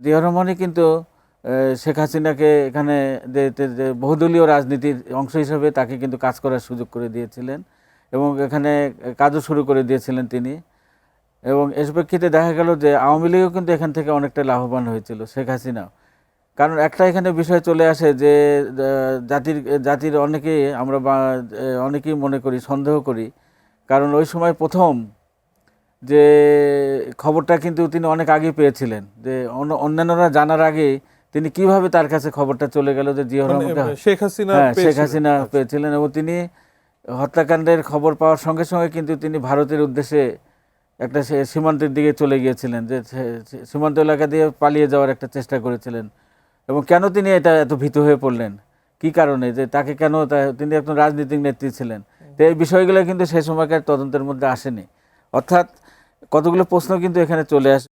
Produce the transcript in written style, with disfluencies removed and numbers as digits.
জিয়া রহমানই কিন্তু শেখ হাসিনাকে এখানে যে বহুদলীয় রাজনীতির অংশ হিসেবে তাকে কিন্তু কাজ করার সুযোগ করে দিয়েছিলেন এবং এখানে কাজও শুরু করে দিয়েছিলেন তিনি। এবং এর প্রেক্ষিতে দেখা গেল যে আওয়ামী লীগও কিন্তু এখান থেকে অনেকটা লাভবান হয়েছিল, শেখ হাসিনাও। কারণ একটা এখানে বিষয় চলে আসে যে জাতির অনেকেই আমরা অনেকেই মনে করি, সন্দেহ করি, কারণ ওই সময় প্রথম যে খবরটা কিন্তু তিনি অনেক আগে পেয়েছিলেন, যে অন্যান্যরা জানার আগে তিনি কিভাবে তার কাছে খবরটা চলে গেল যে জিয়া রহমানকে শেখ হাসিনা শেখ হাসিনা পেয়েছিলেন। এবং তিনি হত্যাকাণ্ডের খবর পাওয়ার সঙ্গে সঙ্গে কিন্তু তিনি ভারতের উদ্দেশ্যে একটা সীমান্তের দিকে চলে গিয়েছিলেন, যে সীমান্ত এলাকা দিয়ে পালিয়ে যাওয়ার একটা চেষ্টা করেছিলেন। এবং কেন তিনি এটা এত ভীত হয়ে পড়লেন, কি কারণে, যে তাকে কেন, তিনি একজন রাজনৈতিক নেত্রী ছিলেন, তো এই বিষয়গুলো কিন্তু সেই সময়কার তদন্তের মধ্যে আসেনি। অর্থাৎ কতগুলো প্রশ্ন কিন্তু এখানে চলে আসে।